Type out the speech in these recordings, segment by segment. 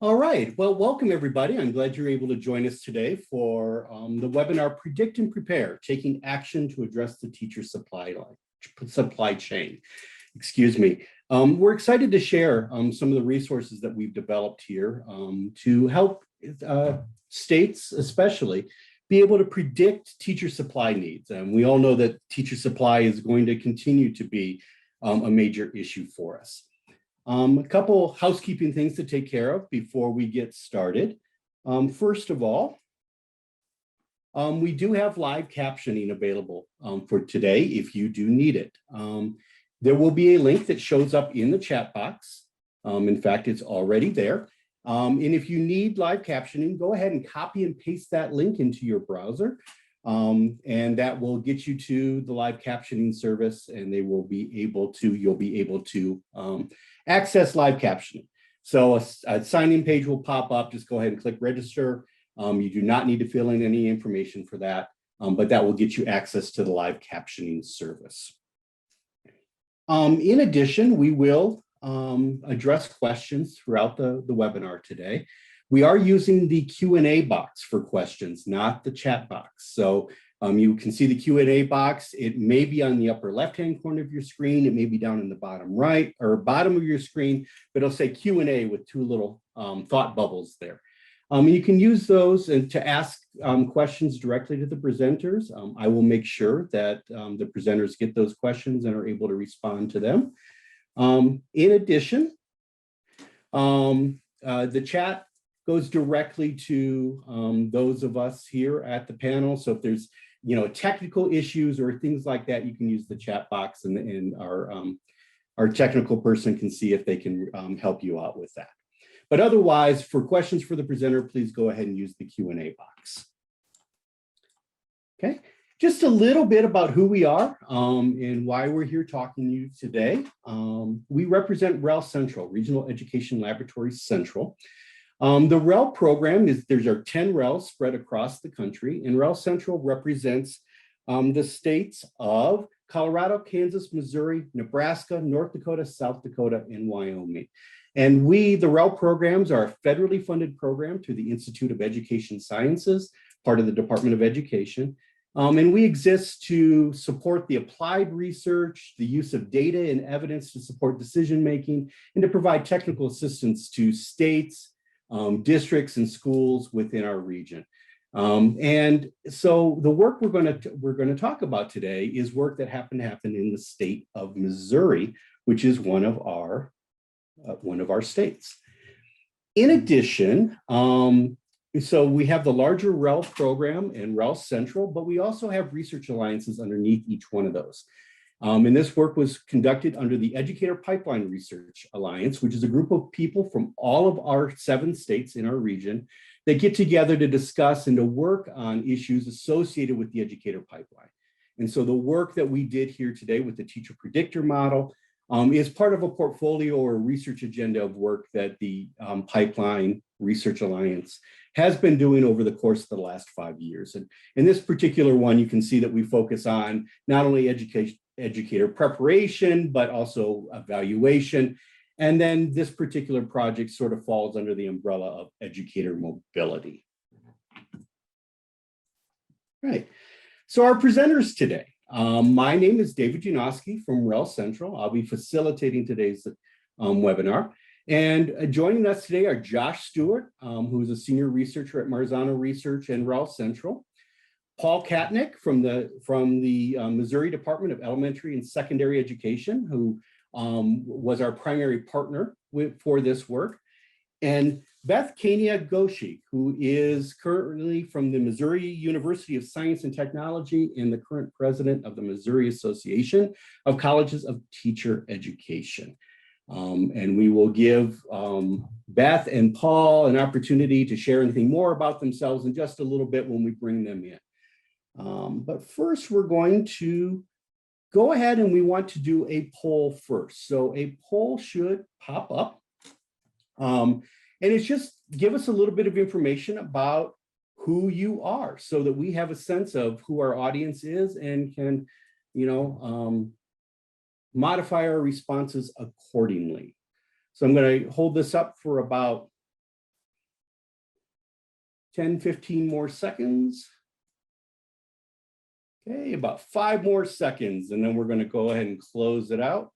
All right, well, welcome everybody. I'm glad you're able to join us today for the webinar, Predict and Prepare, Taking Action to Address the Teacher Supply Chain. Excuse me. We're excited to share some of the resources that we've developed here to help states especially be able to predict teacher supply needs. And we all know that teacher supply is going to continue to be a major issue for us. A couple housekeeping things to take care of before we get started. First of all, we do have live captioning available for today if you do need it. There will be a link that shows up in the chat box. In fact, it's already there. And if you need live captioning, go ahead and copy and paste that link into your browser. And that will get you to the live captioning service, and you'll be able to access live captioning. So a sign-in page will pop up. Just go ahead and click register. You do not need to fill in any information for that, but that will get you access to the live captioning service. In addition, we will address questions throughout the webinar today. We are using the Q&A box for questions, not the chat box. So you can see the Q&A box. It may be on the upper left-hand corner of your screen. It may be down in the bottom right or bottom of your screen, but it'll say Q&A with two little thought bubbles there. You can use those and to ask questions directly to the presenters. I will make sure that the presenters get those questions and are able to respond to them. In addition, the chat goes directly to those of us here at the panel. So if there's technical issues or things like that, you can use the chat box, and our technical person can see if they can help you out with that. But otherwise, for questions for the presenter, please go ahead and use the Q&A box. Okay, just a little bit about who we are and why we're here talking to you today. We represent REL Central, Regional Education Laboratory Central. The REL program there's 10 RELs spread across the country, and REL Central represents the states of Colorado, Kansas, Missouri, Nebraska, North Dakota, South Dakota, and Wyoming. And the REL programs are a federally funded program through the Institute of Education Sciences, part of the Department of Education. And we exist to support the applied research, the use of data and evidence to support decision-making, and to provide technical assistance to states, districts, and schools within our region. And so the work we're going to talk about today is work that happened to happen in the state of Missouri, which is one of our states. In addition, so we have the larger REL program and REL Central, but we also have research alliances underneath each one of those. And this work was conducted under the Educator Pipeline Research Alliance, which is a group of people from all of our 7 states in our region that get together to discuss and to work on issues associated with the Educator pipeline. And so the work that we did here today with the Teacher Predictor Model is part of a portfolio or a research agenda of work that the Pipeline Research Alliance has been doing over the course of the last 5 years. And in this particular one, you can see that we focus on not only educator preparation, but also evaluation. And then this particular project sort of falls under the umbrella of educator mobility. Right. So our presenters today. My name is David Janoski from REL Central. I'll be facilitating today's webinar. And joining us today are Josh Stewart, who's a senior researcher at Marzano Research and REL Central. Paul Katnick from the Missouri Department of Elementary and Secondary Education, who was our primary partner for this work. And Beth Kania Goshi, who is currently from the Missouri University of Science and Technology and the current president of the Missouri Association of Colleges of Teacher Education. And we will give Beth and Paul an opportunity to share anything more about themselves in just a little bit when we bring them in. But first, we're going to go ahead and we want to do a poll first. So a poll should pop up. And it's just give us a little bit of information about who you are so that we have a sense of who our audience is and can, modify our responses accordingly. So I'm going to hold this up for about 10, 15 more seconds. Okay, about 5 more seconds, and then we're going to go ahead and close it out.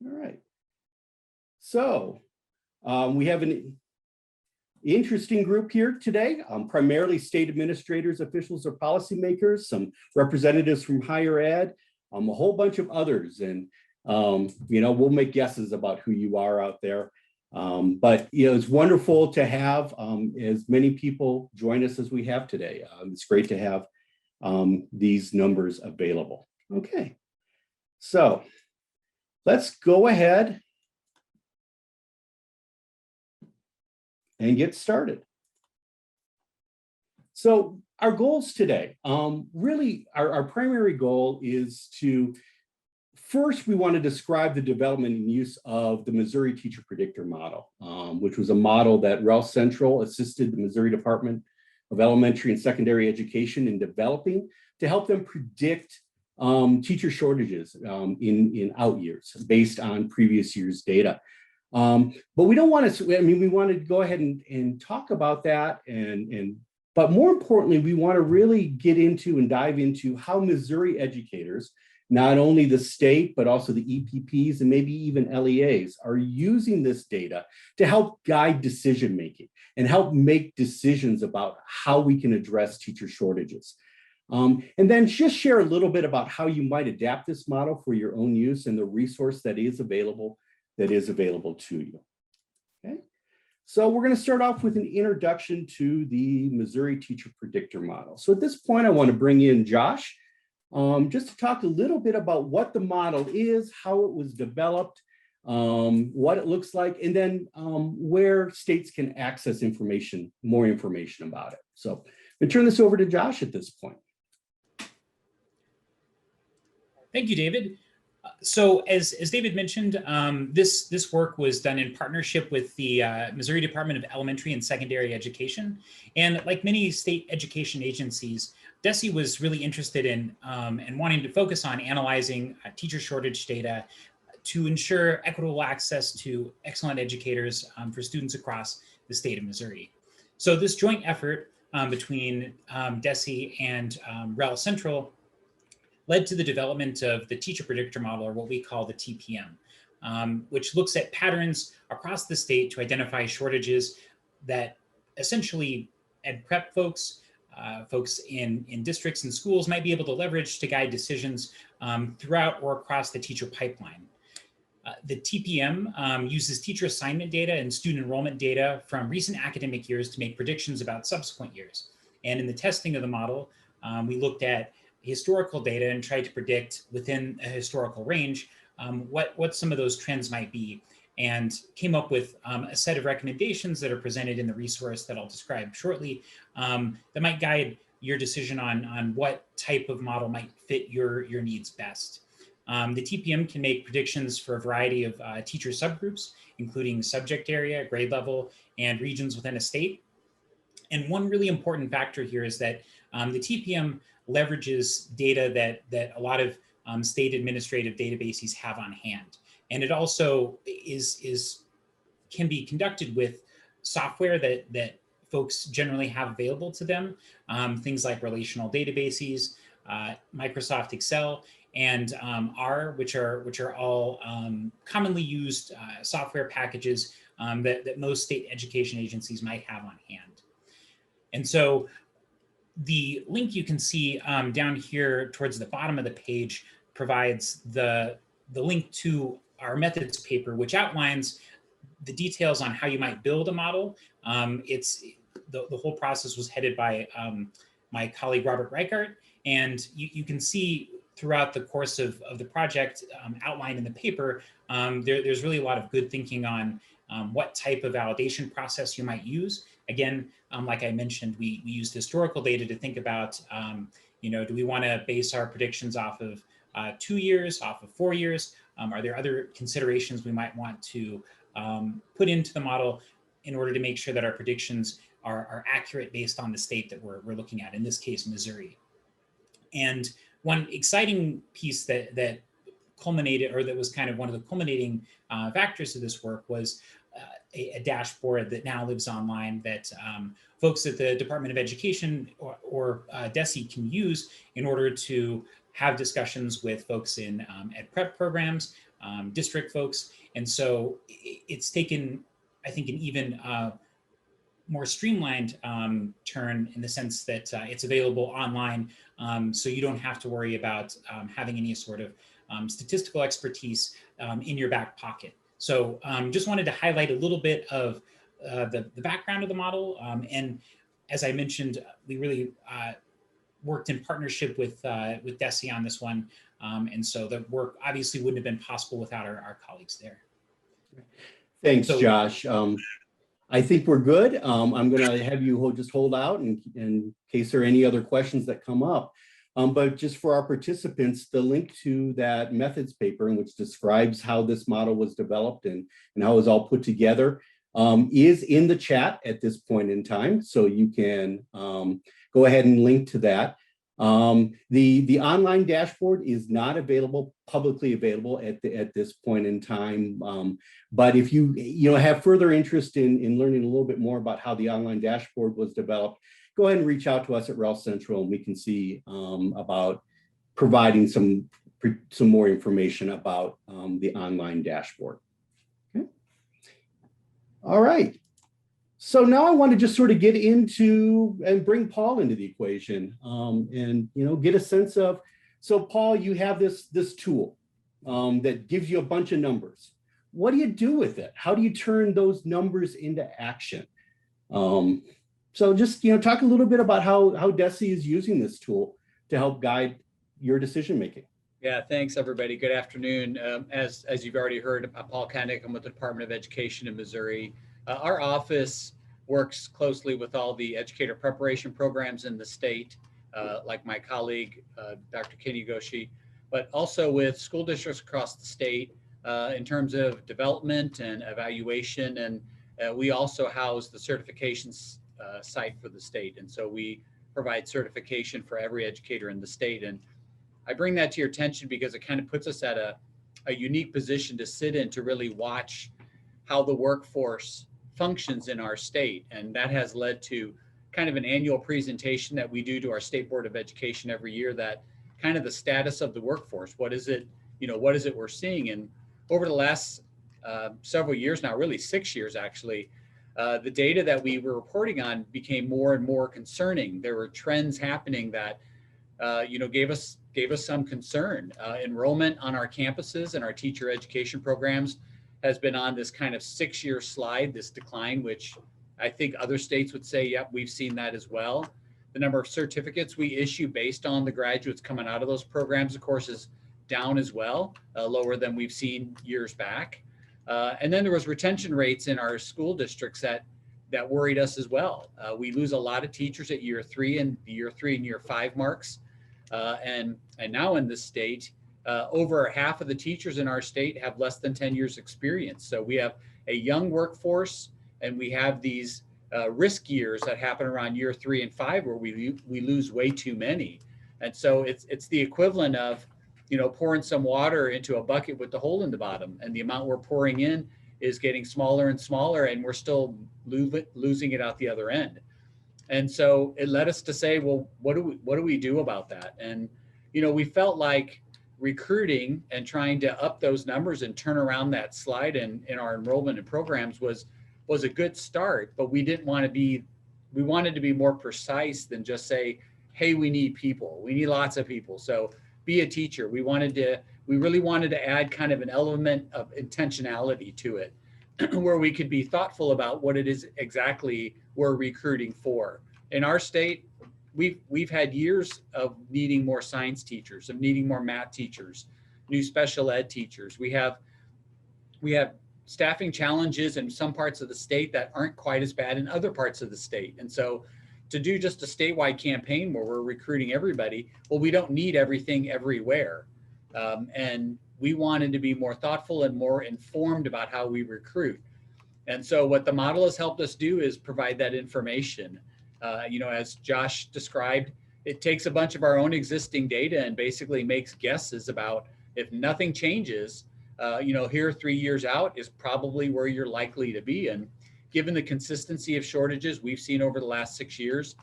All right. So we have an interesting group here today, primarily state administrators, officials, or policymakers, some representatives from higher ed, a whole bunch of others. And, we'll make guesses about who you are out there. But, it's wonderful to have as many people join us as we have today. It's great to have these numbers available. Okay, so let's go ahead and get started. So our goals today, really our primary goal is to, first, we want to describe the development and use of the Missouri Teacher Predictor Model, which was a model that REL Central assisted the Missouri Department of Elementary and Secondary Education in developing to help them predict teacher shortages in out years based on previous year's data. But we don't want to, we want to go ahead and talk about that. But more importantly, we want to really get into and dive into how Missouri educators, not only the state, but also the EPPs and maybe even LEAs, are using this data to help guide decision-making and help make decisions about how we can address teacher shortages. And then just share a little bit about how you might adapt this model for your own use and the resource that is available to you. Okay, so we're going to start off with an introduction to the Missouri Teacher Predictor Model. So at this point, I want to bring in Josh just to talk a little bit about what the model is, how it was developed, what it looks like, and then where states can access information, more information about it. So I'm going to turn this over to Josh at this point. Thank you, David. So as David mentioned, this work was done in partnership with the Missouri Department of Elementary and Secondary Education. And like many state education agencies, DESE was really interested in and wanting to focus on analyzing teacher shortage data to ensure equitable access to excellent educators for students across the state of Missouri. So this joint effort between DESE and REL Central led to the development of the Teacher Predictor Model, or what we call the TPM, which looks at patterns across the state to identify shortages that essentially ed prep folks in districts and schools might be able to leverage to guide decisions throughout or across the teacher pipeline. The TPM uses teacher assignment data and student enrollment data from recent academic years to make predictions about subsequent years. And in the testing of the model, we looked at historical data and tried to predict within a historical range what some of those trends might be, and came up with a set of recommendations that are presented in the resource that I'll describe shortly that might guide your decision on what type of model might fit your needs best. The TPM can make predictions for a variety of teacher subgroups, including subject area, grade level, and regions within a state. And one really important factor here is that the TPM leverages data that a lot of state administrative databases have on hand. And it also can be conducted with software that folks generally have available to them, things like relational databases, Microsoft Excel, and R, which are all commonly used software packages that most state education agencies might have on hand. And so the link you can see down here towards the bottom of the page provides the link to our methods paper, which outlines the details on how you might build a model. The whole process was headed by my colleague, Robert Reichart. And you can see throughout the course of the project outlined in the paper, there's really a lot of good thinking on what type of validation process you might use. Again, like I mentioned, we used historical data to think about, do we want to base our predictions off of 2 years, off of 4 years? Are there other considerations we might want to put into the model in order to make sure that our predictions are accurate based on the state that we're looking at, in this case, Missouri? And one exciting piece that culminated, or that was kind of one of the culminating factors of this work, was a dashboard that now lives online that folks at the Department of Education or DESE can use in order to have discussions with folks in ed prep programs, district folks. And so it's taken, I think, an even more streamlined turn in the sense that it's available online. So you don't have to worry about having any sort of statistical expertise in your back pocket. So just wanted to highlight a little bit of the background of the model. And as I mentioned, we really worked in partnership with DESE on this one. And so the work obviously wouldn't have been possible without our colleagues there. Thanks, Josh. I think we're good. I'm going to have you just hold out in case there are any other questions that come up. But just for our participants, the link to that methods paper, in which describes how this model was developed and how it was all put together, is in the chat at this point in time. So you can go ahead and link to that. The online dashboard is not publicly available at this point in time. But if you have further interest in learning a little bit more about how the online dashboard was developed, go ahead and reach out to us at REL Central, and we can see about providing some more information about the online dashboard. Okay. All right. So now I want to just sort of get into and bring Paul into the equation, and get a sense of. So Paul, you have this tool that gives you a bunch of numbers. What do you do with it? How do you turn those numbers into action? So just talk a little bit about how DESE is using this tool to help guide your decision making. Yeah, thanks everybody. Good afternoon. As you've already heard, I'm Paul Kennick. I'm with the Department of Education in Missouri. Our office works closely with all the educator preparation programs in the state, like my colleague, Dr. Kinigoshi, but also with school districts across the state in terms of development and evaluation. And we also house the certifications site for the state. And so we provide certification for every educator in the state. And I bring that to your attention because it kind of puts us at a unique position to sit in to really watch how the workforce functions in our state. And that has led to kind of an annual presentation that we do to our State Board of Education every year, that kind of the status of the workforce. What is it, what is it we're seeing? And over the last several years now, really 6 years actually, the data that we were reporting on became more and more concerning. There were trends happening that, gave us some concern. Enrollment on our campuses and our teacher education programs has been on this kind of 6-year slide, this decline, which I think other states would say, yep, we've seen that as well. The number of certificates we issue based on the graduates coming out of those programs, of course, is down as well, lower than we've seen years back. And then there was retention rates in our school districts that worried us as well. We lose a lot of teachers at year 3 and year 5 marks. And now in this state, over half of the teachers in our state have less than 10 years experience. So we have a young workforce, and we have these risk years that happen around year 3 and 5 where we lose way too many. And so it's the equivalent of, pouring some water into a bucket with the hole in the bottom, and the amount we're pouring in is getting smaller and smaller, and we're still losing it out the other end. And so it led us to say, well, what do we do about that? And, we felt like recruiting and trying to up those numbers and turn around that slide in our enrollment and programs was a good start, but we wanted to be more precise than just say, hey, we need people. We need lots of people. So be a teacher. We really wanted to add kind of an element of intentionality to it where we could be thoughtful about what it is exactly we're recruiting for. In our state, we've had years of needing more science teachers, of needing more math teachers, new special ed teachers. We have staffing challenges in some parts of the state that aren't quite as bad in other parts of the state. And so to do just a statewide campaign where we're recruiting everybody, well, we don't need everything everywhere. And we wanted to be more thoughtful and more informed about how we recruit. And so what the model has helped us do is provide that information. As Josh described, it takes a bunch of our own existing data and basically makes guesses about If nothing changes, here 3 years out is probably where you're likely to be. And given the consistency of shortages we've seen over the last 6 years,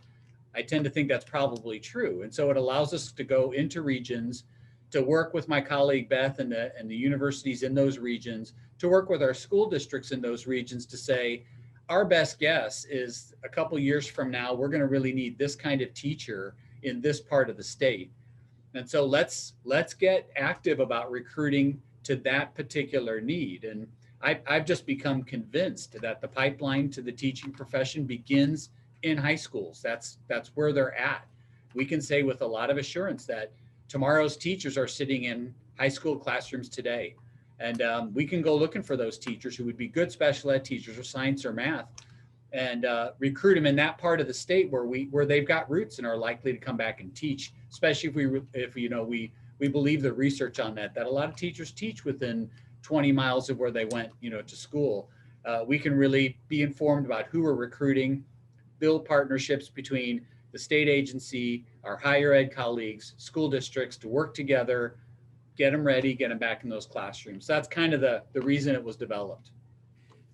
I tend to think that's probably true. And so it allows us to go into regions, to work with my colleague Beth and the universities in those regions, to work with our school districts in those regions to say, our best guess is a couple years from now, we're going to really need this kind of teacher in this part of the state. And so let's get active about recruiting to that particular need. And I've just become convinced that the pipeline to the teaching profession begins in high schools. That's where they're at. We can say with a lot of assurance that tomorrow's teachers are sitting in high school classrooms today. And we can go looking for those teachers who would be good special ed teachers or science or math, and recruit them in that part of the state where they've got roots and are likely to come back and teach. Especially if we believe the research on that a lot of teachers teach within 20 miles of where they went to school. We can really be informed about who we're recruiting, build partnerships between the state agency, our higher ed colleagues, school districts to work together, get them ready, get them back in those classrooms. That's kind of the reason it was developed.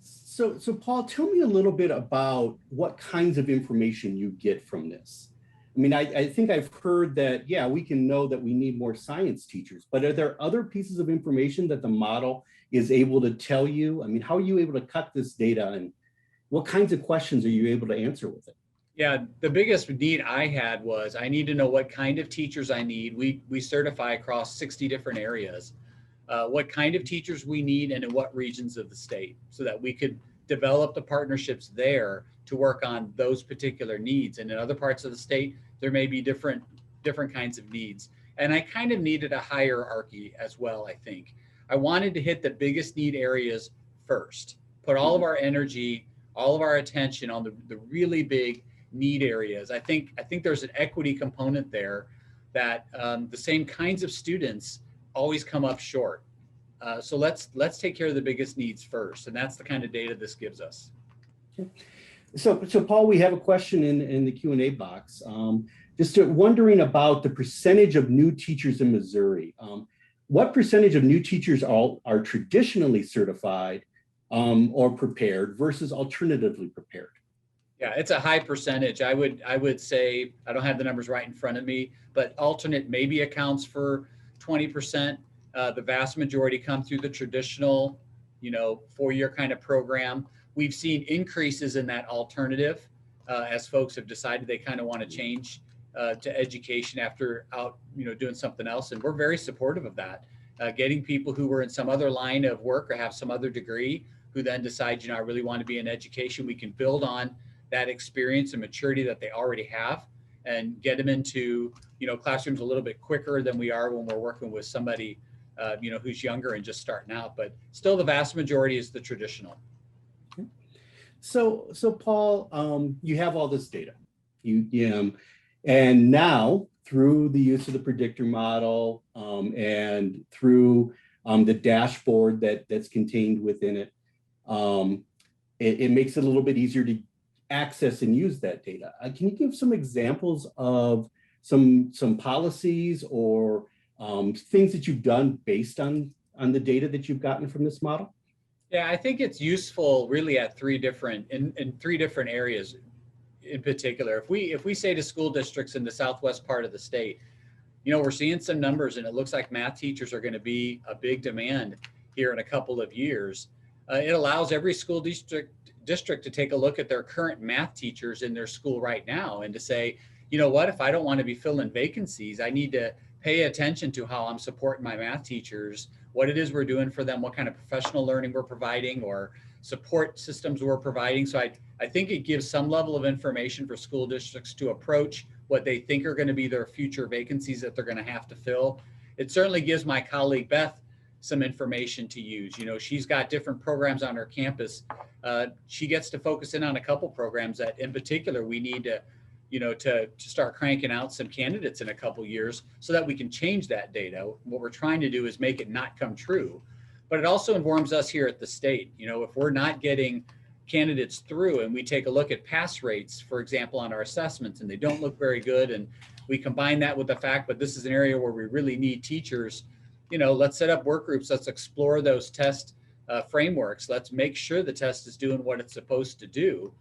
So Paul, tell me a little bit about what kinds of information you get from this. I mean, I think I've heard that, yeah, we can know that we need more science teachers, but are there other pieces of information that the model is able to tell you? I mean, how are you able to cut this data, and what kinds of questions are you able to answer with it? Yeah, the biggest need I had was I need to know what kind of teachers I need. We certify across 60 different areas, what kind of teachers we need and in what regions of the state, so that we could develop the partnerships there to work on those particular needs. And in other parts of the state, there may be different kinds of needs. And I kind of needed a hierarchy as well, I think. I wanted to hit the biggest need areas first, put all of our energy, all of our attention on the really big need areas. I think there's an equity component there that the same kinds of students always come up short. So let's take care of the biggest needs first. And that's the kind of data this gives us. Okay. So Paul, we have a question in the Q&A box. Just wondering about the percentage of new teachers in Missouri. What percentage of new teachers are traditionally certified or prepared versus alternatively prepared? Yeah, it's a high percentage. I would say, I don't have the numbers right in front of me, but alternate maybe accounts for 20%. The vast majority come through the traditional, 4-year kind of program. We've seen increases in that alternative as folks have decided they kind of want to change to education after doing something else. And we're very supportive of that. Getting people who were in some other line of work or have some other degree who then decide, I really want to be in education. We can build on that experience and maturity that they already have and get them into, classrooms a little bit quicker than we are when we're working with somebody, who's younger and just starting out. But still, the vast majority is the traditional. Okay. So Paul, you have all this data, and now through the use of the predictor model and through the dashboard that's contained within it, it makes it a little bit easier to access and use that data. Can you give some examples of some policies or things that you've done based on the data that you've gotten from this model? Yeah, I think it's useful really at in three different areas in particular. If we say to school districts in the southwest part of the state, we're seeing some numbers and it looks like math teachers are going to be a big demand here in a couple of years. It allows every school district to take a look at their current math teachers in their school right now and to say, if I don't want to be filling vacancies, I need to pay attention to how I'm supporting my math teachers, what it is we're doing for them, what kind of professional learning we're providing or support systems we're providing. So I think it gives some level of information for school districts to approach what they think are going to be their future vacancies that they're going to have to fill. It certainly gives my colleague Beth some information to use. She's got different programs on her campus. She gets to focus in on a couple programs that in particular we need to start cranking out some candidates in a couple years so that we can change that data. What we're trying to do is make it not come true, but it also informs us here at the state. If we're not getting candidates through and we take a look at pass rates, for example, on our assessments, and they don't look very good, and we combine that with the fact that this is an area where we really need teachers, let's set up work groups. Let's explore those test frameworks. Let's make sure the test is doing what it's supposed to do.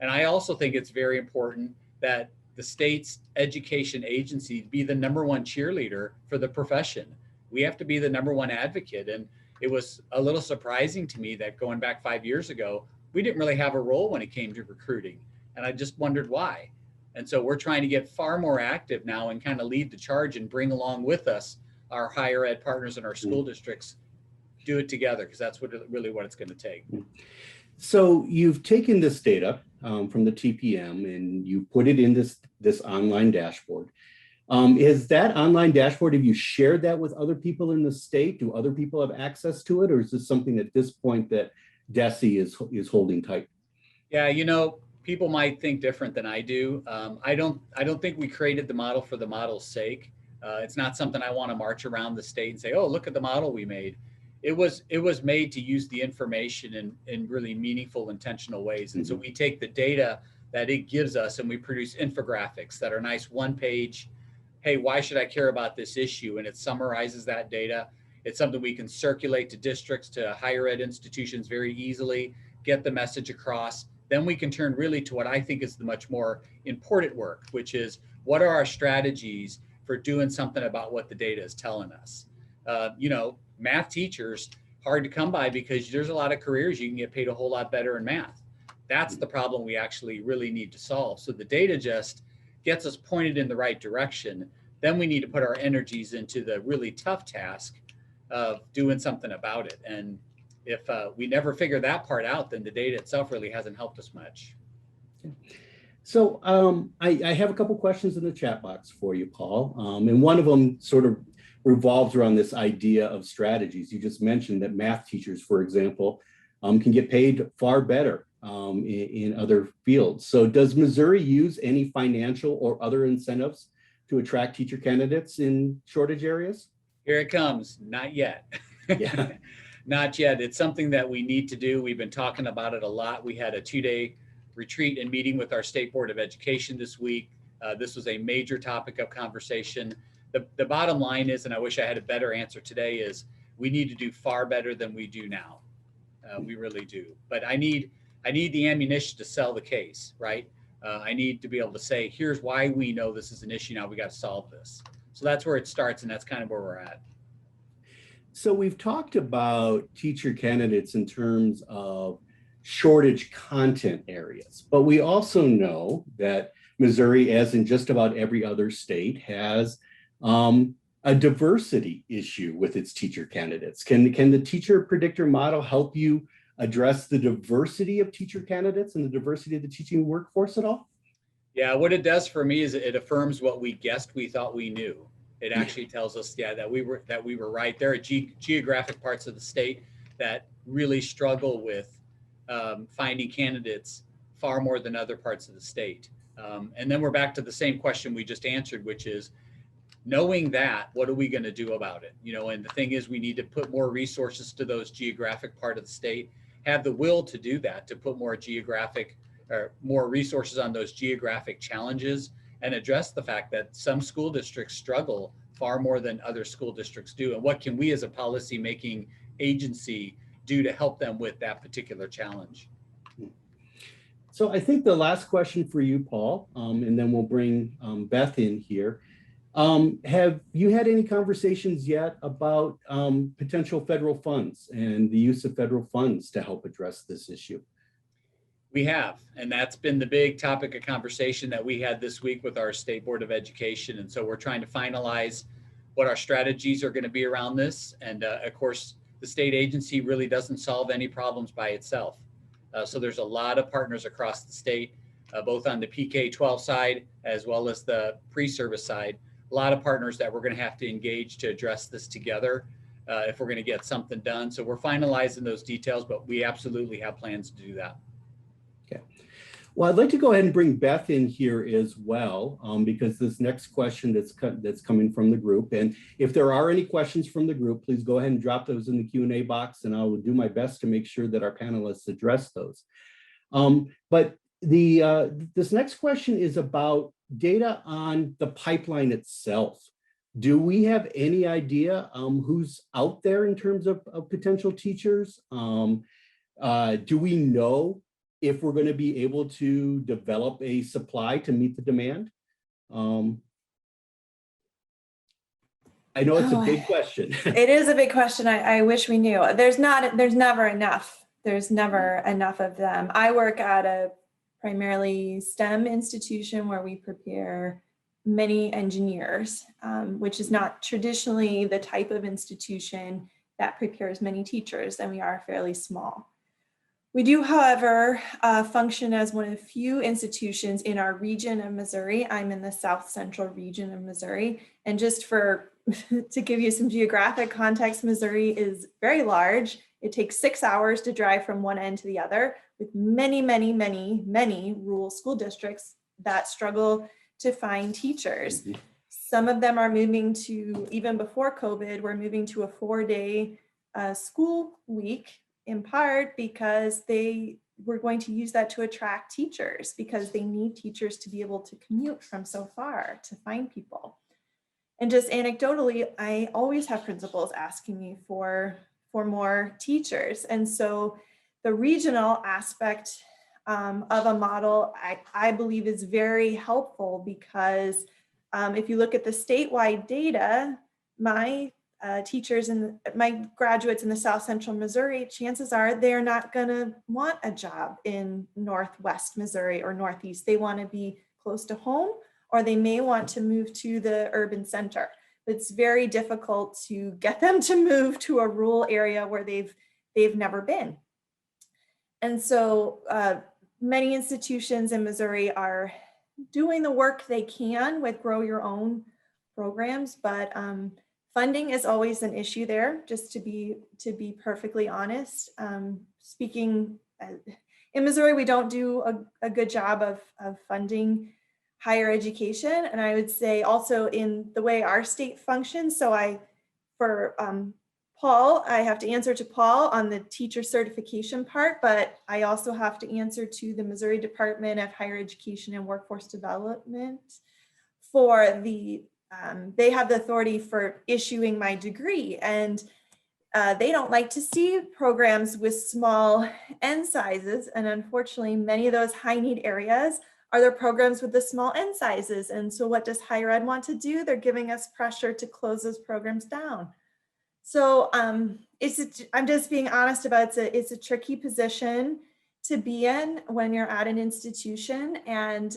And I also think it's very important that the state's education agency be the #1 cheerleader for the profession. We have to be the #1 advocate. And it was a little surprising to me that going back 5 years ago, we didn't really have a role when it came to recruiting. And I just wondered why. And so we're trying to get far more active now and kind of lead the charge and bring along with us our higher ed partners in our school districts, do it together, because that's really what it's going to take. So you've taken this data from the TPM and you put it in this online dashboard. Is that online dashboard, have you shared that with other people in the state? Do other people have access to it? Or is this something at this point that DESE is holding tight? Yeah, people might think different than I do. I don't think we created the model for the model's sake. It's not something I want to march around the state and say, oh, look at the model we made. It was made to use the information in really meaningful, intentional ways. And so we take the data that it gives us and we produce infographics that are nice one-page, hey, why should I care about this issue? And it summarizes that data. It's something we can circulate to districts, to higher ed institutions very easily, get the message across. Then we can turn really to what I think is the much more important work, which is what are our strategies for doing something about what the data is telling us? Math teachers, hard to come by because there's a lot of careers you can get paid a whole lot better in math. That's the problem we actually really need to solve. So the data just gets us pointed in the right direction. Then we need to put our energies into the really tough task of doing something about it. And if we never figure that part out, then the data itself really hasn't helped us much. So I have a couple questions in the chat box for you, Paul. And one of them sort of revolves around this idea of strategies. You just mentioned that math teachers, for example, can get paid far better in other fields. So does Missouri use any financial or other incentives to attract teacher candidates in shortage areas? Here it comes. Not yet. Yeah. Not yet. It's something that we need to do. We've been talking about it a lot. We had a 2-day retreat and meeting with our State Board of Education this week. This was a major topic of conversation. The bottom line is, and I wish I had a better answer today, is we need to do far better than we do now. We really do. But I need the ammunition to sell the case, right? I need to be able to say, here's why we know this is an issue. Now we got to solve this. So that's where it starts, and that's kind of where we're at. So we've talked about teacher candidates in terms of shortage content areas, but we also know that Missouri, as in just about every other state, has a diversity issue with its teacher candidates. Can the Teacher Predictor Model help you address the diversity of teacher candidates and the diversity of the teaching workforce at all? Yeah, what it does for me is it affirms what we guessed we thought we knew. It actually tells us, that we were right. There are geographic parts of the state that really struggle with finding candidates far more than other parts of the state. And then we're back to the same question we just answered, which is, knowing that, what are we going to do about it? And the thing is, we need to put more resources to those geographic part of the state, have the will to do that, to put more more resources on those geographic challenges, and address the fact that some school districts struggle far more than other school districts do. And what can we as a policy making agency do to help them with that particular challenge? So I think the last question for you, Paul, and then we'll bring Beth in here. Have you had any conversations yet about potential federal funds and the use of federal funds to help address this issue? We have, and that's been the big topic of conversation that we had this week with our State Board of Education. And so we're trying to finalize what our strategies are going to be around this. And of course, the state agency really doesn't solve any problems by itself. So there's a lot of partners across the state, both on the PK-12 side as well as the pre-service side. A lot of partners that we're going to have to engage to address this together if we're going to get something done. So we're finalizing those details, but we absolutely have plans to do that. Okay. Well, I'd like to go ahead and bring Beth in here as well, because this next question that's coming from the group. And if there are any questions from the group, please go ahead and drop those in the Q&A box, and I will do my best to make sure that our panelists address those. But this next question is about data on the pipeline itself. Do we have any idea who's out there in terms of potential teachers? Do we know if we're going to be able to develop a supply to meet the demand? I know it's a big question. It is a big question. I wish we knew. There's never enough. There's never enough of them. I work at a primarily STEM institution where we prepare many engineers, which is not traditionally the type of institution that prepares many teachers, and we are fairly small. We do, however, function as one of the few institutions in our region of Missouri. I'm in the South Central region of Missouri. And just to give you some geographic context, Missouri is very large. It takes 6 hours to drive from one end to the other, with many, many, many, many rural school districts that struggle to find teachers. Some of them are moving to, even before COVID, we're moving to a 4-day school week, in part because they were going to use that to attract teachers, because they need teachers to be able to commute from so far to find people. And just anecdotally, I always have principals asking me for more teachers. And so the regional aspect of a model, I believe, is very helpful, because if you look at the statewide data, my teachers and my graduates in the South Central Missouri, chances are they're not going to want a job in Northwest Missouri or Northeast. They want to be close to home, or they may want to move to the urban center. It's very difficult to get them to move to a rural area where they've never been. And so many institutions in Missouri are doing the work they can with Grow Your Own programs, but funding is always an issue there, just to be perfectly honest. Speaking in Missouri, we don't do a good job of funding higher education. And I would say also in the way our state functions. So for Paul, I have to answer to Paul on the teacher certification part, but I also have to answer to the Missouri Department of Higher Education and Workforce Development for they have the authority for issuing my degree, and they don't like to see programs with small N sizes. And unfortunately, many of those high need areas are the programs with the small N sizes. And so what does higher ed want to do? They're giving us pressure to close those programs down. So I'm just being honest about it. It's a tricky position to be in when you're at an institution, and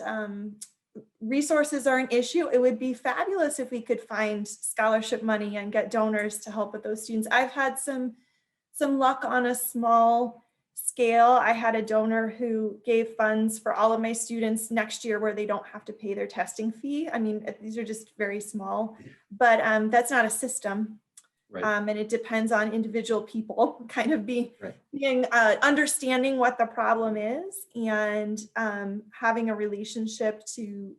resources are an issue. It would be fabulous if we could find scholarship money and get donors to help with those students. I've had some luck on a small scale. I had a donor who gave funds for all of my students next year where they don't have to pay their testing fee. I mean, these are just very small, but that's not a system. Right. And it depends on individual people kind of being understanding what the problem is, and having a relationship to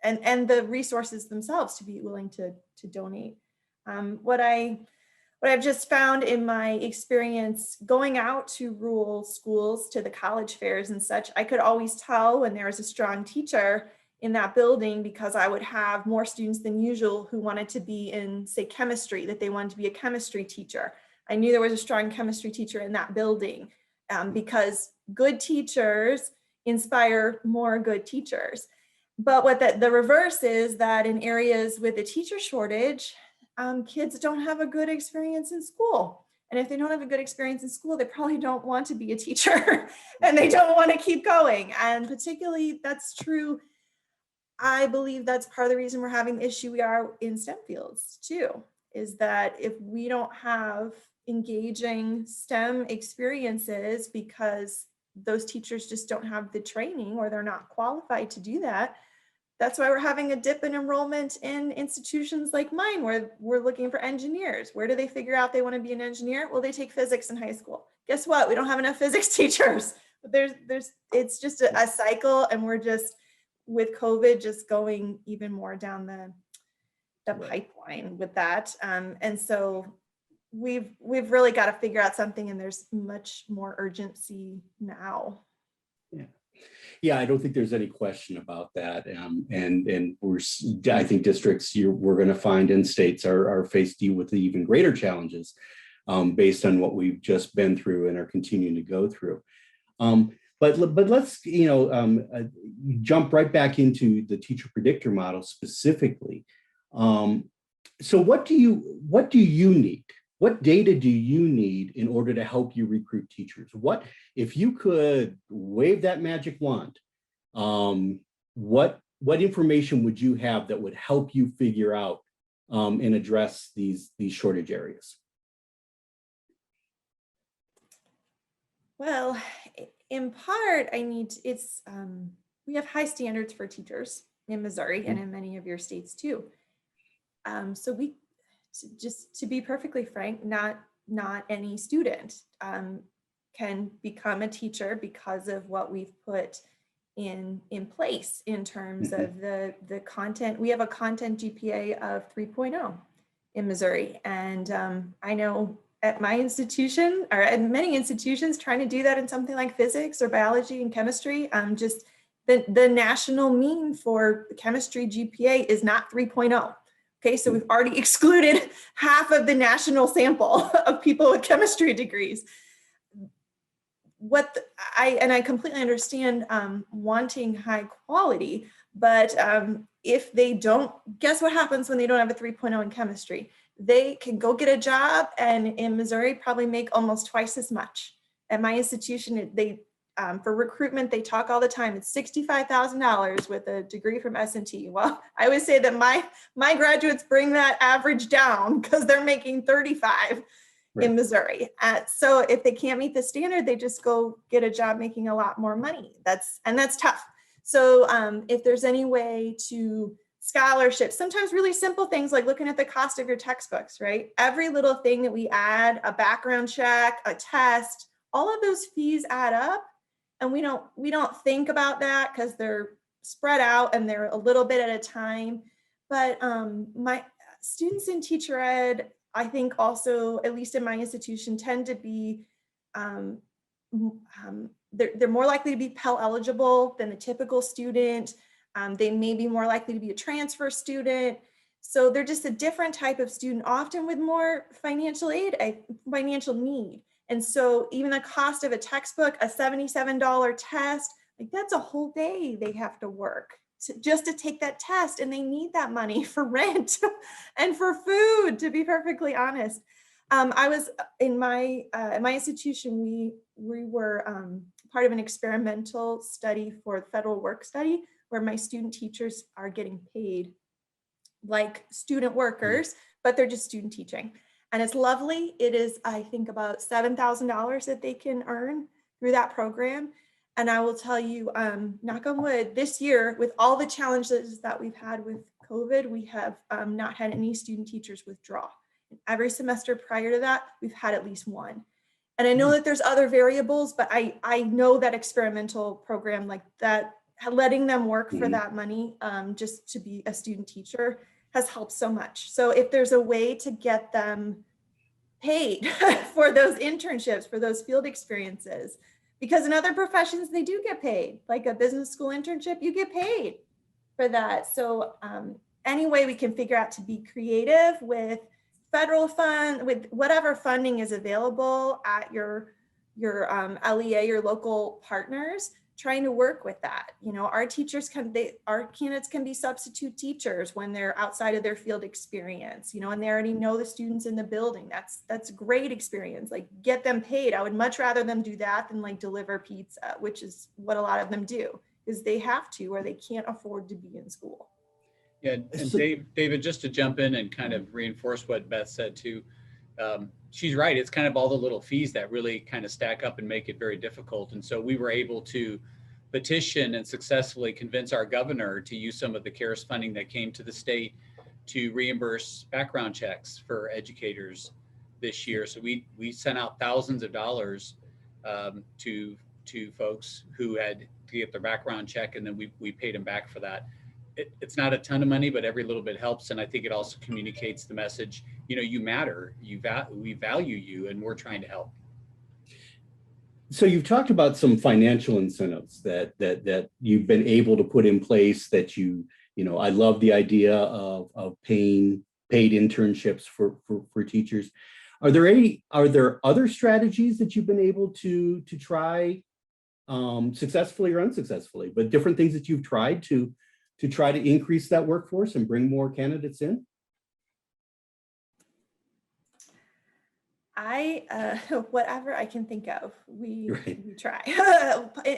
and the resources themselves to be willing to donate. What I've just found in my experience going out to rural schools, to the college fairs and such, I could always tell when there was a strong teacher in that building, because I would have more students than usual who wanted to be in, say, chemistry, that they wanted to be a chemistry teacher. I knew there was a strong chemistry teacher in that building, because good teachers inspire more good teachers. But what the reverse is that in areas with a teacher shortage, kids don't have a good experience in school. And if they don't have a good experience in school, they probably don't want to be a teacher and they don't want to keep going. And particularly that's true. I believe that's part of the reason we're having the issue we are in STEM fields too, is that if we don't have engaging STEM experiences because those teachers just don't have the training or they're not qualified to do that, that's why we're having a dip in enrollment in institutions like mine, where we're looking for engineers. Where do they figure out they want to be an engineer? Well, they take physics in high school. Guess what? We don't have enough physics teachers. But it's just a cycle, and we're just, with COVID, just going even more down the pipeline with that. And so we've really got to figure out something, and there's much more urgency now. Yeah. Yeah, I don't think there's any question about that. And I think districts we're going to find in states are faced with even greater challenges based on what we've just been through and are continuing to go through. But let's jump right back into the teacher predictor model specifically. So what do you need? What data do you need in order to help you recruit teachers? What, if you could wave that magic wand, what information would you have that would help you figure out and address these shortage areas? Well, in part, we have high standards for teachers in Missouri and in many of your states too. So just to be perfectly frank, not any student can become a teacher because of what we've put in place in terms of the content. We have a content GPA of 3.0 in Missouri, and I know at my institution, or at many institutions, trying to do that in something like physics or biology and chemistry, just the national mean for chemistry GPA is not 3.0. Okay, so we've already excluded half of the national sample of people with chemistry degrees. I completely understand wanting high quality, but if they don't, guess what happens when they don't have a 3.0 in chemistry? They can go get a job and in Missouri probably make almost twice as much. At my institution, for recruitment, they talk all the time. It's $65,000 with a degree from S&T. Well, I would say that my graduates bring that average down because they're making 35 in Missouri. So if they can't meet the standard, they just go get a job making a lot more money. That's tough. So if there's any way to scholarships, sometimes really simple things like looking at the cost of your textbooks, right? Every little thing that we add, a background check, a test, all of those fees add up. And we don't think about that because they're spread out and they're a little bit at a time. But my students in teacher ed, I think also, at least in my institution, tend to be, they're more likely to be Pell eligible than the typical student. They may be more likely to be a transfer student. So they're just a different type of student, often with more financial need. And so even the cost of a textbook, a $77 test, like that's a whole day they have to work just to take that test, and they need that money for rent and for food, to be perfectly honest. I was in my institution, we were part of an experimental study for federal work study where my student teachers are getting paid like student workers, but they're just student teaching. And it's lovely. It is, I think, about $7,000 that they can earn through that program. And I will tell you, knock on wood, this year, with all the challenges that we've had with COVID, we have not had any student teachers withdraw. And every semester prior to that, we've had at least one. And I know that there's other variables, but I know that experimental program like that, letting them work for that money just to be a student teacher has helped so much. So if there's a way to get them paid for those internships, for those field experiences, because in other professions, they do get paid, like a business school internship, you get paid for that. So any way we can figure out to be creative with federal fund, with whatever funding is available at your LEA, your local partners, trying to work with that. You know, our candidates can be substitute teachers when they're outside of their field experience, you know, and they already know the students in the building. That's great experience. Like, get them paid. I would much rather them do that than like deliver pizza, which is what a lot of them do, because they have to, or they can't afford to be in school. Yeah, and David, just to jump in and kind of reinforce what Beth said too, she's right. It's kind of all the little fees that really kind of stack up and make it very difficult. And so we were able to petition and successfully convince our governor to use some of the CARES funding that came to the state to reimburse background checks for educators this year. So we sent out thousands of dollars to folks who had to get their background check, and then we paid them back for that. It's not a ton of money, but every little bit helps. And I think it also communicates the message, you know, you matter, we value you, and we're trying to help. So you've talked about some financial incentives that you've been able to put in place that I love the idea of paying paid internships for teachers. Are there other strategies that you've been able to try successfully or unsuccessfully, but different things that you've tried to try to increase that workforce and bring more candidates in? Whatever I can think of, we try.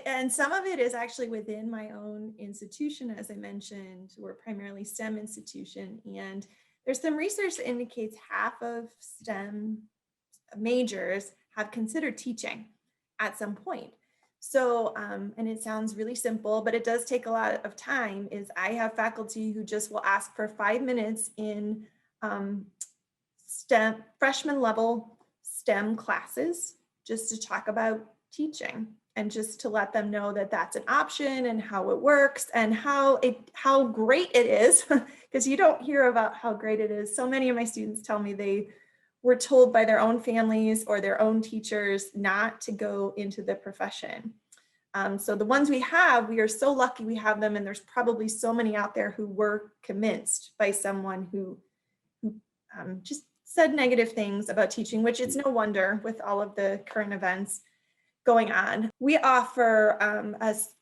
And some of it is actually within my own institution. As I mentioned, we're primarily STEM institution, and there's some research that indicates half of STEM majors have considered teaching at some point. So, and it sounds really simple, but it does take a lot of time. I have faculty who just will ask for 5 minutes in STEM, freshman level STEM classes, just to talk about teaching and just to let them know that that's an option and how it works and how great it is, because you don't hear about how great it is. So many of my students tell me they were told by their own families or their own teachers not to go into the profession. So the ones we are so lucky we have them, and there's probably so many out there who were convinced by someone who just said negative things about teaching, which it's no wonder with all of the current events going on. We offer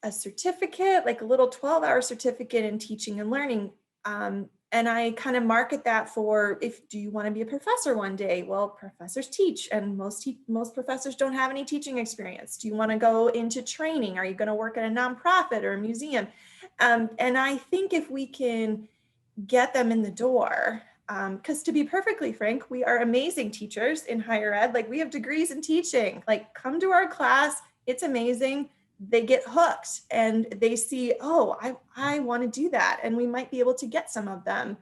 a certificate, like a little 12-hour certificate in teaching and learning. And I kind of market that for, do you want to be a professor one day? Well, professors teach, and most professors don't have any teaching experience. Do you want to go into training? Are you going to work at a nonprofit or a museum? And I think if we can get them in the door, because to be perfectly frank, we are amazing teachers in higher ed. Like, we have degrees in teaching. Like, come to our class, it's amazing. They get hooked and they see, oh, I want to do that. And we might be able to get some of them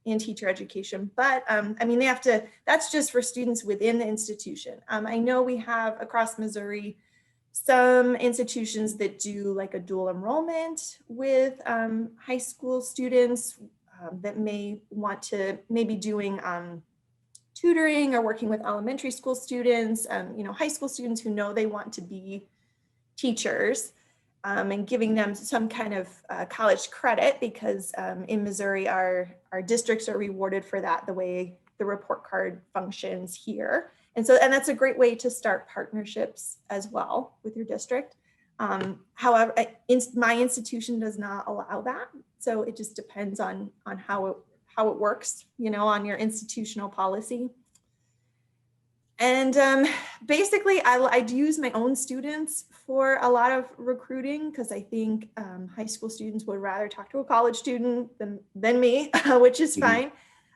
in teacher education. But I mean, that's just for students within the institution. I know we have across Missouri some institutions that do like a dual enrollment with high school students that may want to maybe doing tutoring or working with elementary school students, high school students who know they want to be teachers, and giving them some kind of college credit, because in Missouri, our districts are rewarded for that, the way the report card functions here. And that's a great way to start partnerships as well with your district. However, my institution does not allow that. So it just depends on how it works, on your institutional policy. And basically, I use my own students for a lot of recruiting, because I think high school students would rather talk to a college student than me, which is fine.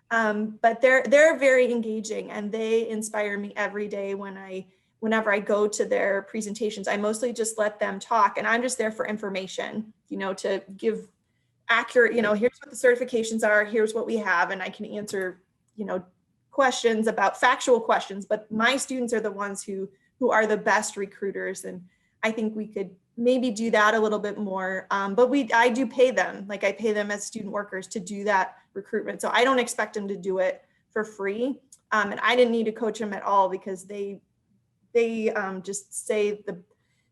But they're very engaging, and they inspire me every day whenever I go to their presentations. I mostly just let them talk, and I'm just there for information, to give accurate, here's what the certifications are, here's what we have, and I can answer, questions about factual questions. But my students are the ones who are the best recruiters, and I think we could maybe do that a little bit more. But I do pay them, like I pay them as student workers to do that recruitment. So I don't expect them to do it for free. And I didn't need to coach them at all, because they just say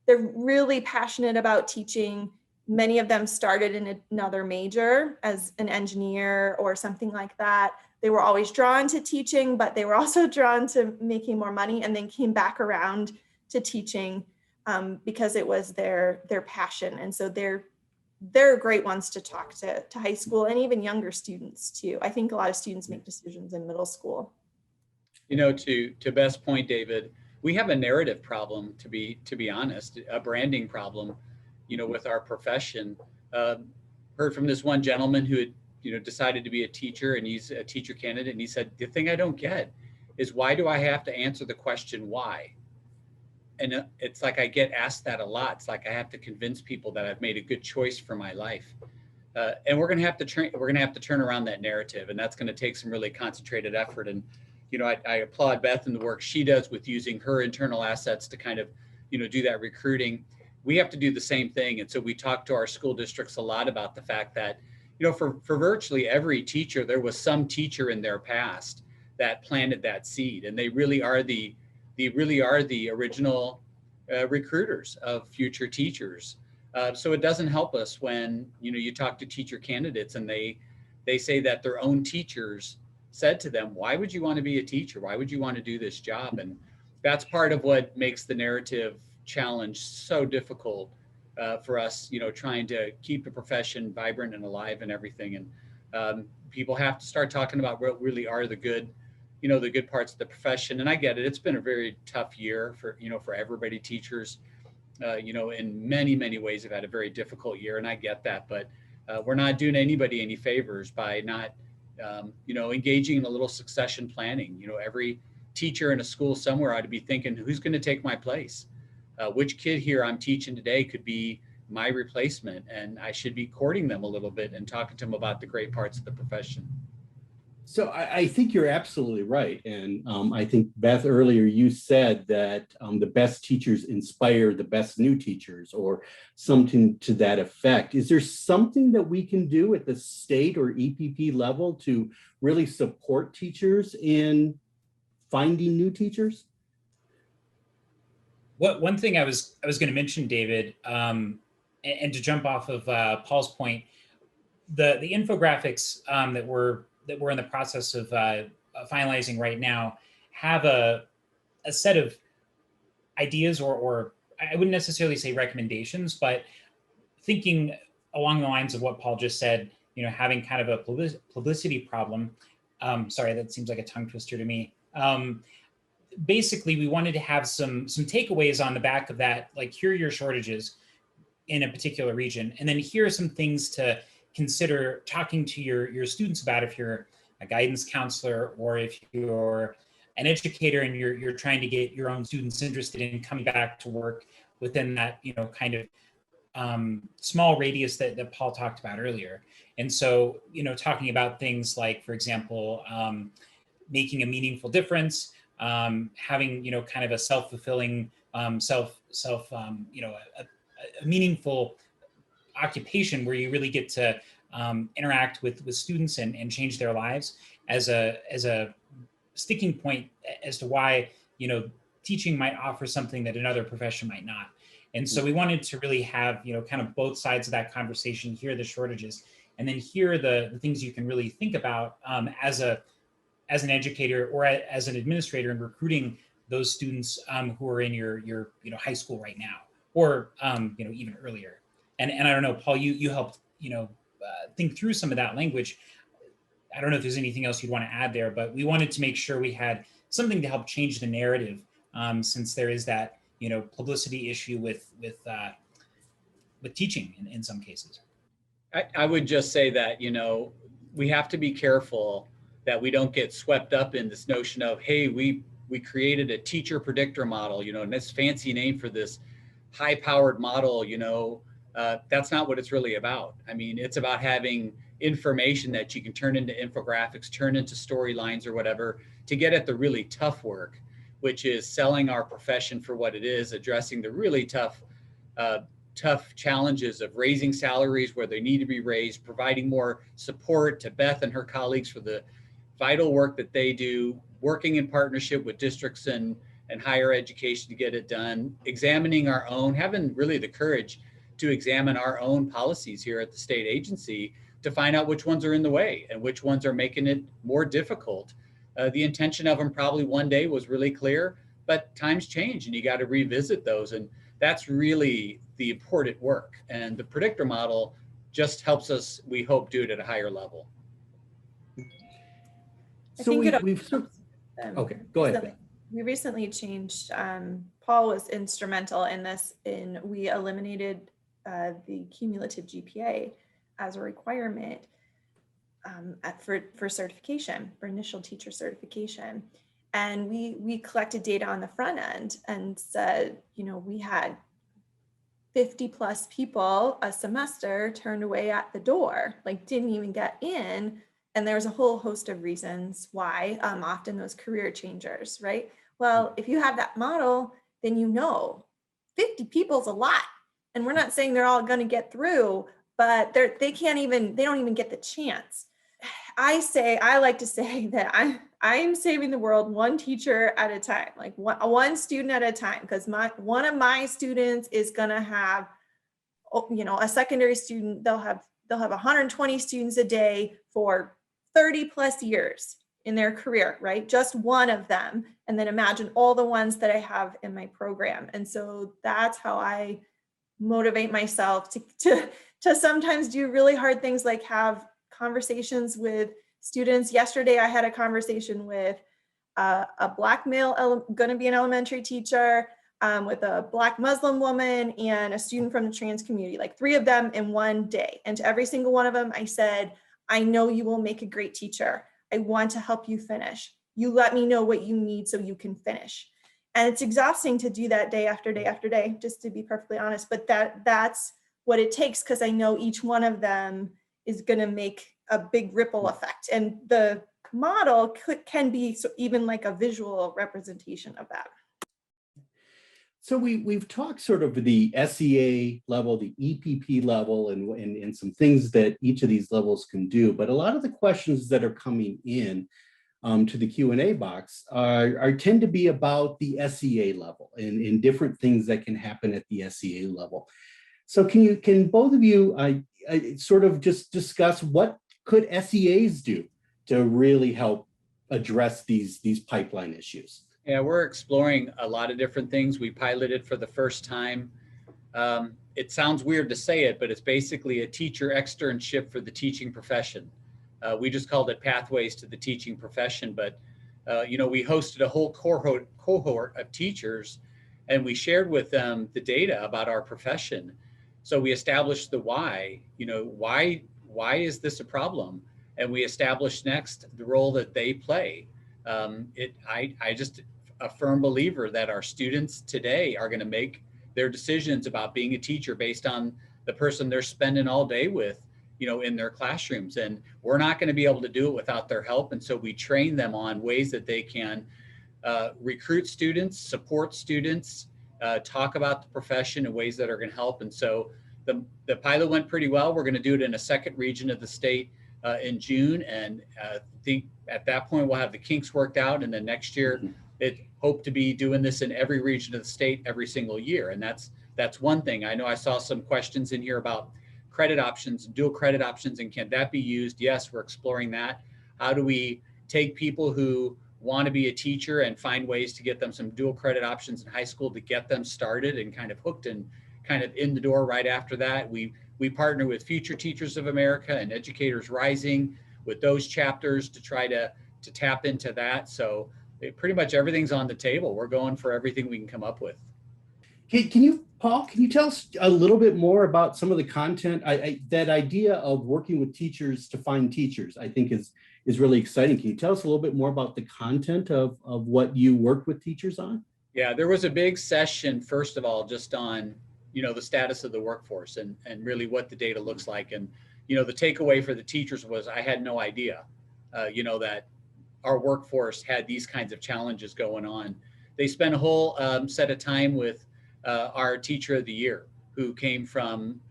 they're really passionate about teaching. Many of them started in another major as an engineer or something like that. They were always drawn to teaching, but they were also drawn to making more money, and then came back around to teaching because it was their passion. And so they're great ones to talk to high school and even younger students too. I think a lot of students make decisions in middle school. To Beth's point, David, we have a narrative problem, to be honest, a branding problem, with our profession. Heard from this one gentleman who had, decided to be a teacher, and he's a teacher candidate. And he said, the thing I don't get is, why do I have to answer the question why? And it's like, I get asked that a lot. It's like I have to convince people that I've made a good choice for my life. And we're going to have to turn around that narrative, and that's going to take some really concentrated effort. And, I applaud Beth and the work she does with using her internal assets to kind of, do that recruiting. We have to do the same thing. And so we talk to our school districts a lot about the fact that, for virtually every teacher, there was some teacher in their past that planted that seed, and they really are the original recruiters of future teachers. So it doesn't help us when, you talk to teacher candidates and they say that their own teachers said to them, why would you want to be a teacher? Why would you want to do this job? And that's part of what makes the narrative challenge so difficult for us, trying to keep the profession vibrant and alive and everything. And people have to start talking about what really are the good, the good parts of the profession. And I get it. It's been a very tough year for everybody. Teachers, in many, many ways have had a very difficult year. And I get that, but we're not doing anybody any favors by not, engaging in a little succession planning. Every teacher in a school somewhere ought to be thinking, who's going to take my place? Which kid here I'm teaching today could be my replacement, and I should be courting them a little bit and talking to them about the great parts of the profession. So I think you're absolutely right. And I think, Beth, earlier you said that the best teachers inspire the best new teachers, or something to that effect. Is there something that we can do at the state or EPP level to really support teachers in finding new teachers? One thing I was going to mention, David, and to jump off of Paul's point, the infographics that we're in the process of finalizing right now have a set of ideas, or I wouldn't necessarily say recommendations, but thinking along the lines of what Paul just said, having kind of a publicity problem. Sorry, that seems like a tongue twister to me. Basically, we wanted to have some takeaways on the back of that, like, here are your shortages in a particular region, and then here are some things to consider talking to your students about if you're a guidance counselor, or if you're an educator and you're trying to get your own students interested in coming back to work within that kind of small radius that Paul talked about earlier. And so talking about things like, for example, making a meaningful difference, having kind of a self-fulfilling a meaningful occupation where you really get to interact with students and change their lives as a sticking point as to why teaching might offer something that another profession might not. And so we wanted to really have kind of both sides of that conversation, hear the shortages, and then hear the things you can really think about as an educator or as an administrator in recruiting those students who are in your high school right now, or even earlier. And I don't know, Paul, you helped think through some of that language. I don't know if there's anything else you'd want to add there, but we wanted to make sure we had something to help change the narrative, since there is that publicity issue with teaching in some cases. I would just say that we have to be careful that we don't get swept up in this notion of, hey, we created a teacher predictor model, and this fancy name for this high-powered model. That's not what it's really about. I mean, it's about having information that you can turn into infographics, turn into storylines or whatever, to get at the really tough work, which is selling our profession for what it is, addressing the really tough challenges of raising salaries where they need to be raised, providing more support to Beth and her colleagues for the vital work that they do, working in partnership with districts and higher education to get it done, examining our own, having really the courage to examine our own policies here at the state agency to find out which ones are in the way and which ones are making it more difficult. The intention of them probably one day was really clear, but times change and you got to revisit those. And that's really the important work. And the predictor model just helps us, we hope, do it at a higher level. So okay, go ahead. We recently changed, Paul was instrumental in this, we eliminated the cumulative GPA as a requirement for certification, for initial teacher certification. And we collected data on the front end and said, we had 50 plus people a semester turned away at the door, like didn't even get in. And there's a whole host of reasons why, often those career changers, right? Well, if you have that model, then 50 people is a lot. And we're not saying they're all going to get through, but they don't even get the chance. I like to say that I'm saving the world one teacher at a time, like one student at a time, because one of my students is gonna have, a secondary student, they'll have 120 students a day for 30 plus years in their career, right? Just one of them. And then imagine all the ones that I have in my program. And so that's how I motivate myself to sometimes do really hard things, like have conversations with students. Yesterday, I had a conversation with a Black male going to be an elementary teacher, with a Black Muslim woman and a student from the trans community, like 3 of them in one day. And to every single one of them, I said, I know you will make a great teacher. I want to help you finish. You let me know what you need so you can finish. And it's exhausting to do that day after day after day, just to be perfectly honest, but that's what it takes, because I know each one of them is going to make a big ripple effect. And the model can be even like a visual representation of that. So we've talked sort of the SEA level, the EPP level, and some things that each of these levels can do. But a lot of the questions that are coming in to the Q&A box tend to be about the SEA level and different things that can happen at the SEA level. So can both of you sort of just discuss what could SEAs do to really help address these pipeline issues? Yeah, we're exploring a lot of different things. We piloted for the first time. It sounds weird to say it, but it's basically a teacher externship for the teaching profession. We just called it Pathways to the Teaching Profession, but we hosted a whole cohort of teachers, and we shared with them the data about our profession. So we established the why. Why is this a problem? And we established next the role that they play. I just a firm believer that our students today are going to make their decisions about being a teacher based on the person they're spending all day with, in their classrooms. And we're not going to be able to do it without their help. And so we train them on ways that they can recruit students, support students, talk about the profession in ways that are going to help. And so the pilot went pretty well. We're going to do it in a second region of the state in June. And I think at that point, we'll have the kinks worked out. And then next year, it hope to be doing this in every region of the state every single year. And that's one thing. I know I saw some questions in here about credit options, dual credit options, and can that be used? Yes, we're exploring that. How do we take people who want to be a teacher and find ways to get them some dual credit options in high school to get them started and kind of hooked and kind of in the door right after that? We partner with Future Teachers of America and Educators Rising with those chapters to try to tap into that. So pretty much everything's on the table. We're going for everything we can come up with. Paul, can you tell us a little bit more about some of the content? That idea of working with teachers to find teachers, I think is really exciting. Can you tell us a little bit more about the content of what you work with teachers on? Yeah, there was a big session, first of all, just on, the status of the workforce and really what the data looks like. And, the takeaway for the teachers was I had no idea, that our workforce had these kinds of challenges going on. They spent a whole set of time with our Teacher of the Year, who came from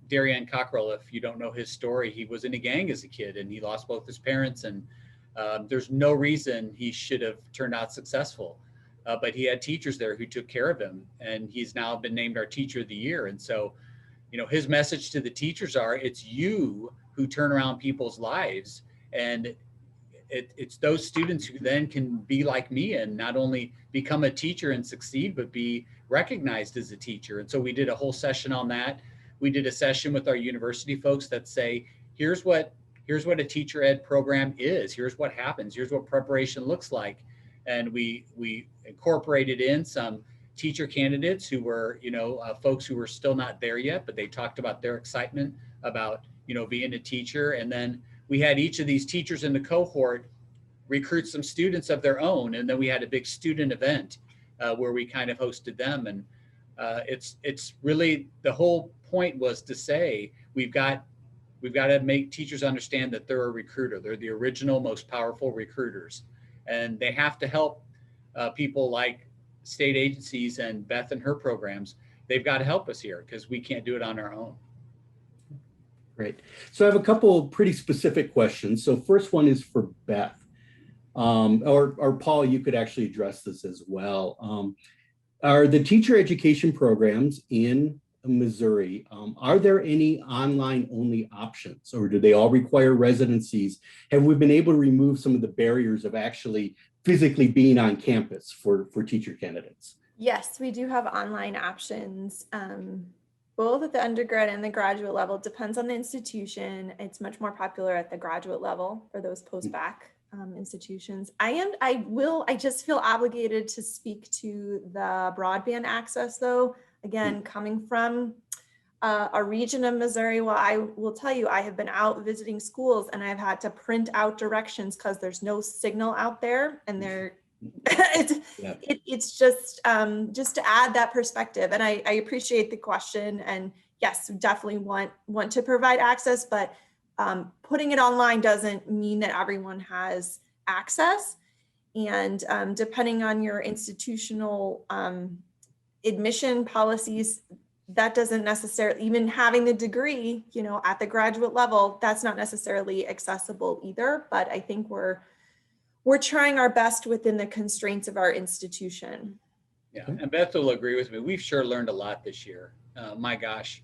Darien Cockrell. If you don't know his story, he was in a gang as a kid and he lost both his parents, and there's no reason he should have turned out successful. But he had teachers there who took care of him, and he's now been named our Teacher of the Year. And so, his message to the teachers are, it's you who turn around people's lives. And it's those students who then can be like me and not only become a teacher and succeed, but be recognized as a teacher. And so we did a whole session on that. We did a session with our university folks that say, here's what a teacher ed program is. Here's what happens. Here's what preparation looks like. And we incorporated in some teacher candidates who were, folks who were still not there yet, but they talked about their excitement about, being a teacher. And then we had each of these teachers in the cohort recruit some students of their own. And then we had a big student event where we kind of hosted them. And it's really, the whole point was to say, we've got to make teachers understand that they're a recruiter. They're the original, most powerful recruiters. And they have to help people like state agencies and Beth and her programs. They've got to help us here because we can't do it on our own. Great. So I have a couple of pretty specific questions. So first one is for Beth, or Paul, you could actually address this as well. Are the teacher education programs in Missouri, are there any online only options, or do they all require residencies? Have we been able to remove some of the barriers of actually physically being on campus for teacher candidates? Yes, we do have online options, both at the undergrad and the graduate level. It depends on the institution. It's much more popular at the graduate level for those post-bac institutions. I just feel obligated to speak to the broadband access though. Again, coming from a region of Missouri, well, I will tell you, I have been out visiting schools and I've had to print out directions because there's no signal out there, and it's just to add that perspective. And I appreciate the question, and yes, definitely want to provide access, but putting it online doesn't mean that everyone has access. And depending on your institutional admission policies, that doesn't necessarily, even having the degree, at the graduate level, that's not necessarily accessible either. But I think we're trying our best within the constraints of our institution. Yeah, and Beth will agree with me. We've sure learned a lot this year. My gosh,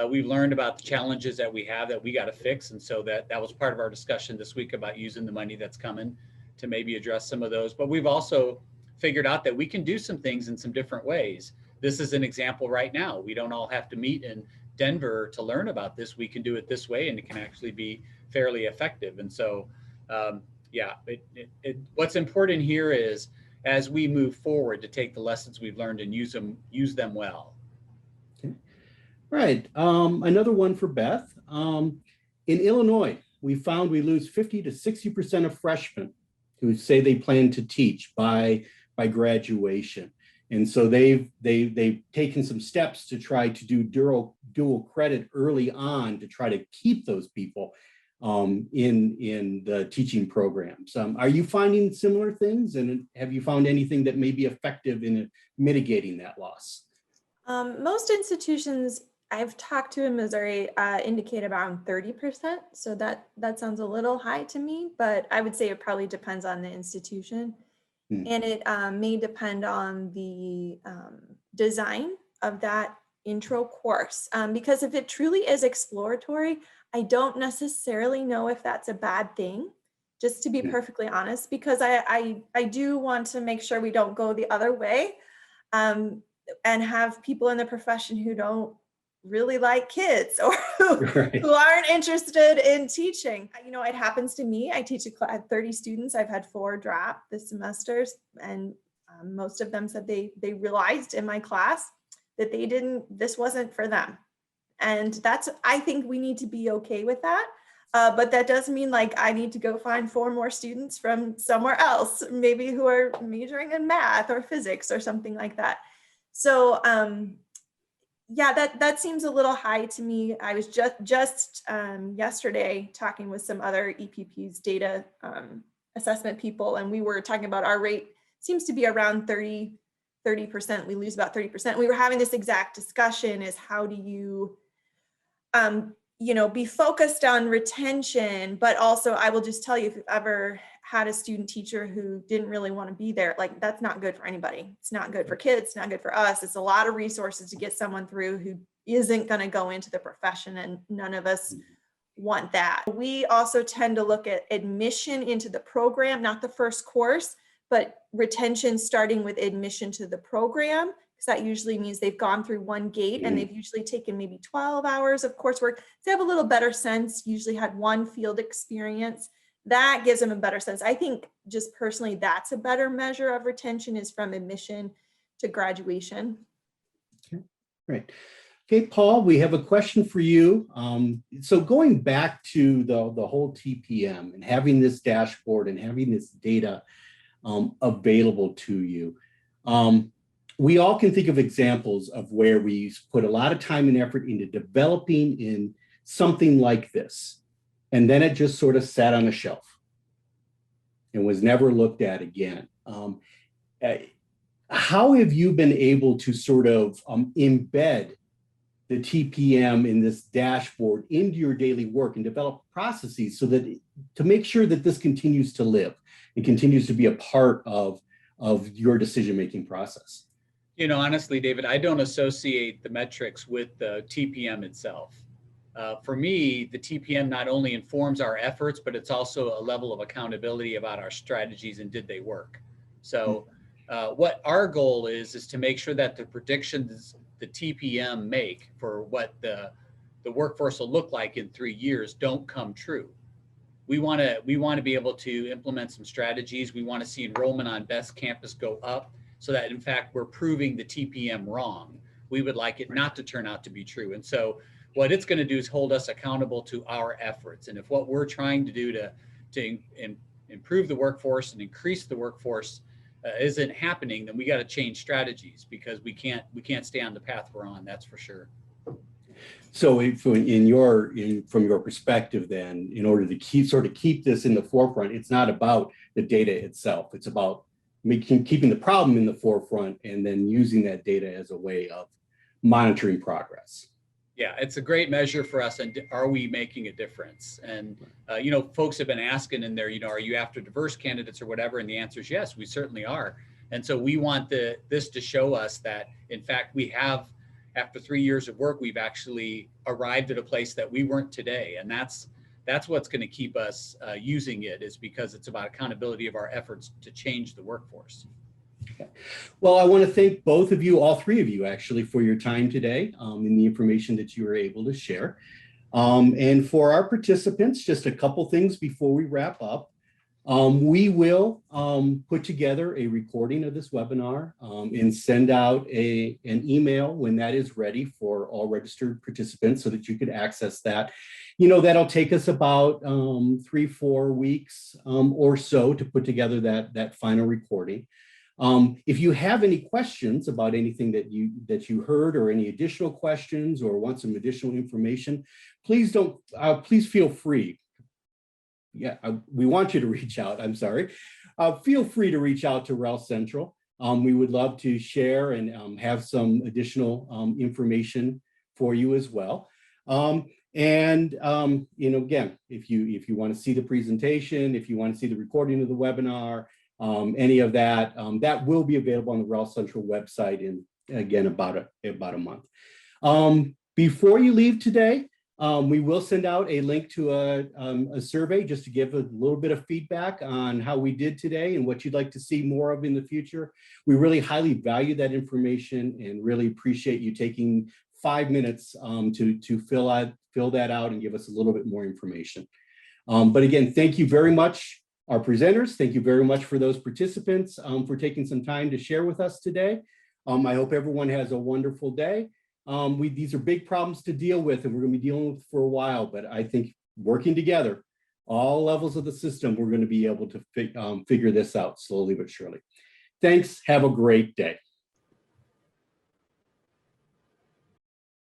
we've learned about the challenges that we have that we got to fix. And so that was part of our discussion this week about using the money that's coming to maybe address some of those. But we've also figured out that we can do some things in some different ways. This is an example right now. We don't all have to meet in Denver to learn about this. We can do it this way, and it can actually be fairly effective. And so, what's important here is, as we move forward, to take the lessons we've learned and use them well. Okay. Right. Another one for Beth. In Illinois, we found we lose 50 to 60% of freshmen who say they plan to teach by graduation. And so they've taken some steps to try to do dual credit early on to try to keep those people in the teaching programs. Are you finding similar things, and have you found anything that may be effective in mitigating that loss? Most institutions I've talked to in Missouri indicate around 30%. So that sounds a little high to me, but I would say it probably depends on the institution. And it may depend on the design of that intro course. Because if it truly is exploratory, I don't necessarily know if that's a bad thing, just to be perfectly honest, because I do want to make sure we don't go the other way and have people in the profession who don't really like kids or who aren't interested in teaching. It happens to me. I teach I have 30 students. I've had 4 drop this semester, and most of them said they realized in my class that this wasn't for them. And I think we need to be okay with that. But that doesn't mean like I need to go find 4 more students from somewhere else, maybe who are majoring in math or physics or something like that. So yeah, that seems a little high to me. I was just yesterday talking with some other EPP's data assessment people, and we were talking about our rate seems to be around 30%. We lose about 30%. We were having this exact discussion: is how do you be focused on retention, but also I will just tell you, if you've ever had a student teacher who didn't really want to be there, like that's not good for anybody. It's not good for kids, it's not good for us. It's a lot of resources to get someone through who isn't going to go into the profession, and none of us want that. We also tend to look at admission into the program, not the first course, but retention starting with admission to the program, because that usually means they've gone through one gate and they've usually taken maybe 12 hours of coursework. So they have a little better sense, usually had one field experience. That gives them a better sense. I think just personally, that's a better measure of retention, is from admission to graduation. Okay, great. Okay, Paul, we have a question for you. So going back to the whole TPM and having this dashboard and having this data available to you, we all can think of examples of where we put a lot of time and effort into developing in something like this, and then it just sort of sat on a shelf and was never looked at again. How have you been able to sort of embed the TPM in this dashboard into your daily work and develop processes so that to make sure that this continues to live and continues to be a part of your decision-making process. You know, honestly, David, I don't associate the metrics with the TPM itself. For me, the TPM not only informs our efforts, but it's also a level of accountability about our strategies and did they work. So what our goal is to make sure that the predictions the TPM make for what the workforce will look like in 3 years don't come true. We want to be able to implement some strategies. We want to see enrollment on Best Campus go up so that in fact we're proving the TPM wrong. We would like it not to turn out to be true. And so what it's going to do is hold us accountable to our efforts. And if what we're trying to do to improve the workforce and increase the workforce isn't happening, then we got to change strategies because we can't stay on the path we're on. That's for sure. So from your perspective, then, in order to keep this in the forefront, it's not about the data itself. It's about keeping the problem in the forefront and then using that data as a way of monitoring progress. Yeah, it's a great measure for us. And are we making a difference? And, you know, folks have been asking in there, you know, are you after diverse candidates or whatever? And the answer is yes, we certainly are. And so we want this to show us that, in fact, we have, after 3 years of work, we've actually arrived at a place that we weren't today. And that's what's going to keep us using it, is because it's about accountability of our efforts to change the workforce. Okay. Well, I want to thank both of you, all three of you actually, for your time today and the information that you were able to share. And for our participants, just a couple things before we wrap up. We will put together a recording of this webinar and send out an email when that is ready for all registered participants so that you could access that. You know, that'll take us about 3-4 weeks or so to put together that final recording. If you have any questions about anything that you heard, or any additional questions, or want some additional information, please feel free. Yeah, we want you to reach out. I'm sorry. Feel free to reach out to REL Central. We would love to share and have some additional information for you as well. And you know, again, if you want to see the presentation, if you want to see the recording of the webinar, any of that, that will be available on the REL Central website in, again, about a month. Before you leave today, we will send out a link to a survey just to give a little bit of feedback on how we did today and what you'd like to see more of in the future. We really highly value that information and really appreciate you taking 5 minutes to fill that out and give us a little bit more information. But again, thank you very much, our presenters. Thank you very much for those participants for taking some time to share with us today. I hope everyone has a wonderful day. These are big problems to deal with, and we're going to be dealing with for a while, but I think working together, all levels of the system, we're going to be able to figure this out slowly but surely. Thanks. Have a great day.